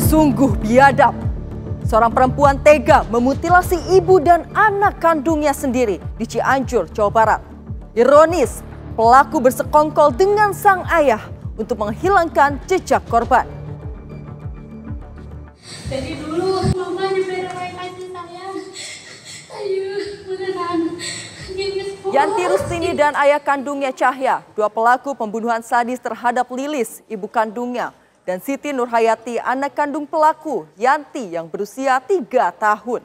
Sungguh biadab. Seorang perempuan tega memutilasi ibu dan anak kandungnya sendiri di Cianjur, Jawa Barat. Ironis, pelaku bersekongkol dengan sang ayah untuk menghilangkan jejak korban. Dari dulu mama diberi kasih sayang. Ayo, beneran. Yanti Rustini dan ayah kandungnya Cahya, dua pelaku pembunuhan sadis terhadap Lilis, ibu kandungnya, dan Siti Nurhayati, anak kandung pelaku Yanti yang berusia 3 tahun.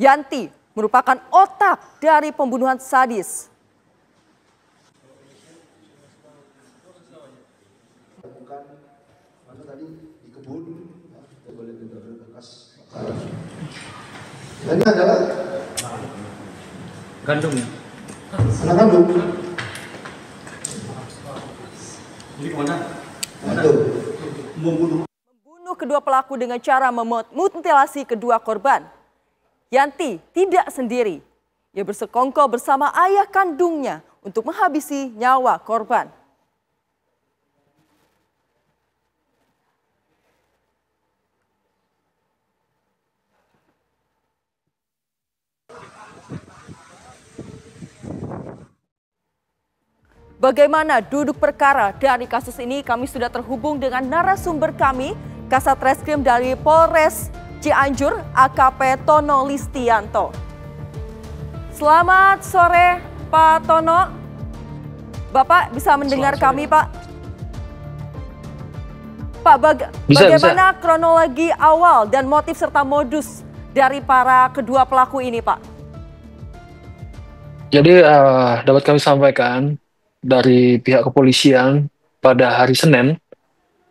Yanti merupakan otak dari pembunuhan sadis. Ini adalah kandungnya. anak kandung. Jadi mana? Membunuh kedua pelaku dengan cara memutilasi kedua korban. Yanti tidak sendiri. Ia bersekongkol bersama ayah kandungnya untuk menghabisi nyawa korban. Bagaimana duduk perkara dari kasus ini? Kami sudah terhubung dengan narasumber kami, Kasat Reskrim dari Polres Cianjur, AKP Tono Listianto. Selamat sore, Pak Tono. Bapak bisa mendengar kami, Pak? Pak, bagaimana kronologi awal dan motif serta modus dari para kedua pelaku ini, Pak? Jadi dapat kami sampaikan dari pihak kepolisian pada hari Senin,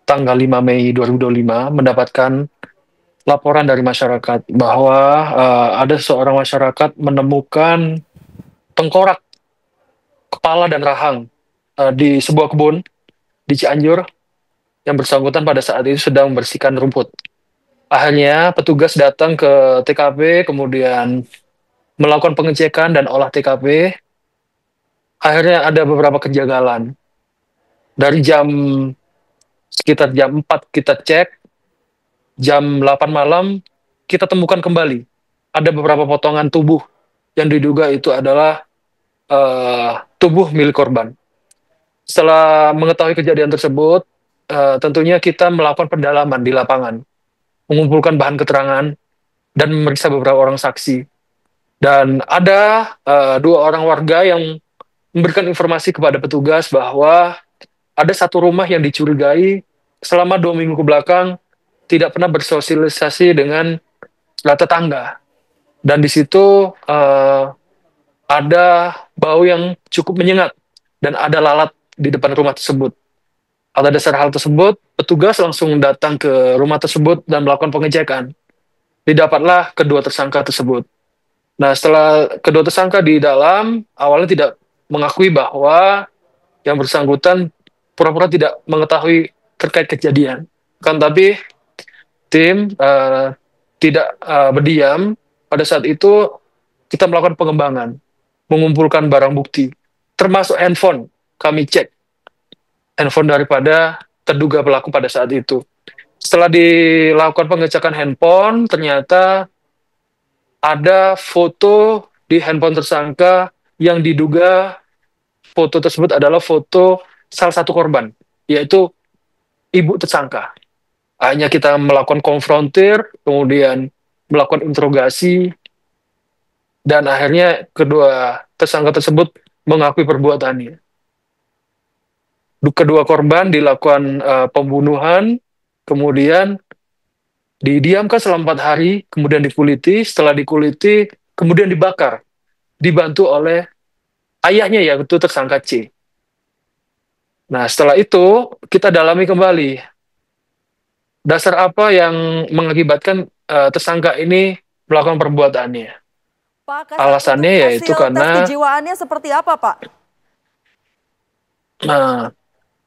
tanggal 5 Mei 2025, mendapatkan laporan dari masyarakat bahwa ada seorang masyarakat menemukan tengkorak, kepala dan rahang di sebuah kebun di Cianjur yang bersangkutan pada saat itu sedang membersihkan rumput. Akhirnya petugas datang ke TKP, kemudian melakukan pengecekan dan olah TKP. Akhirnya ada beberapa kejanggalan. Dari sekitar jam 4 kita cek, jam 8 malam kita temukan kembali. Ada beberapa potongan tubuh yang diduga itu adalah tubuh milik korban. Setelah mengetahui kejadian tersebut, tentunya kita melakukan pendalaman di lapangan, mengumpulkan bahan keterangan, dan memeriksa beberapa orang saksi. Dan ada 2 orang warga yang memberikan informasi kepada petugas bahwa ada satu rumah yang dicurigai selama 2 minggu ke belakang tidak pernah bersosialisasi dengan tetangga. Dan di situ ada bau yang cukup menyengat dan ada lalat di depan rumah tersebut. Atas dasar hal tersebut, petugas langsung datang ke rumah tersebut dan melakukan pengecekan. Didapatlah kedua tersangka tersebut. Nah, setelah kedua tersangka di dalam, awalnya tidak mengakui bahwa yang bersangkutan pura-pura tidak mengetahui terkait kejadian. Tapi tim tidak berdiam. Pada saat itu kita melakukan pengembangan, mengumpulkan barang bukti, termasuk handphone. Kami cek handphone daripada terduga pelaku pada saat itu. Setelah dilakukan pengecekan handphone, ternyata ada foto di handphone tersangka yang diduga foto tersebut adalah foto salah satu korban, yaitu ibu tersangka. Hanya kita melakukan konfrontir, kemudian melakukan interogasi, dan akhirnya kedua tersangka tersebut mengakui perbuatannya. Kedua korban dilakukan pembunuhan, kemudian didiamkan selama 4 hari, kemudian dikuliti. Setelah dikuliti, kemudian dibakar, dibantu oleh ayahnya, yaitu tersangka C. Nah, setelah itu kita dalami kembali dasar apa yang mengakibatkan tersangka ini melakukan perbuatannya. Pak, Alasannya yaitu karena tes kejiwaannya seperti apa, Pak? Nah,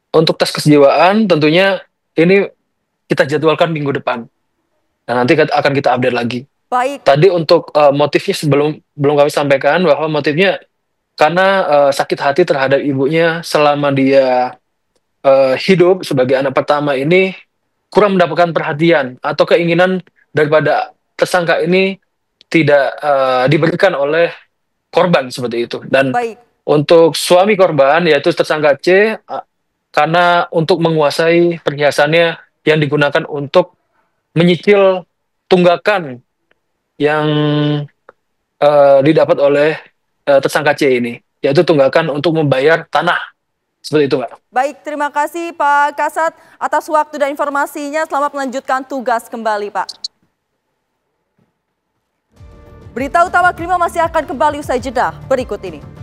untuk tes kejiwaan tentunya ini kita jadwalkan minggu depan. Dan nanti akan kita update lagi. Baik. Tadi untuk motifnya belum kami sampaikan bahwa motifnya karena sakit hati terhadap ibunya selama dia hidup sebagai anak pertama ini, kurang mendapatkan perhatian atau keinginan daripada tersangka ini tidak diberikan oleh korban seperti itu. Dan Baik. untuk suami korban yaitu tersangka C karena untuk menguasai perhiasannya yang digunakan untuk menyicil tunggakan yang didapat oleh tersangka C ini, yaitu tunggakan untuk membayar tanah. Seperti itu, Pak. Baik, terima kasih Pak Kasat atas waktu dan informasinya. Selamat melanjutkan tugas kembali, Pak. Berita utama kelima masih akan kembali usai jeda berikut ini.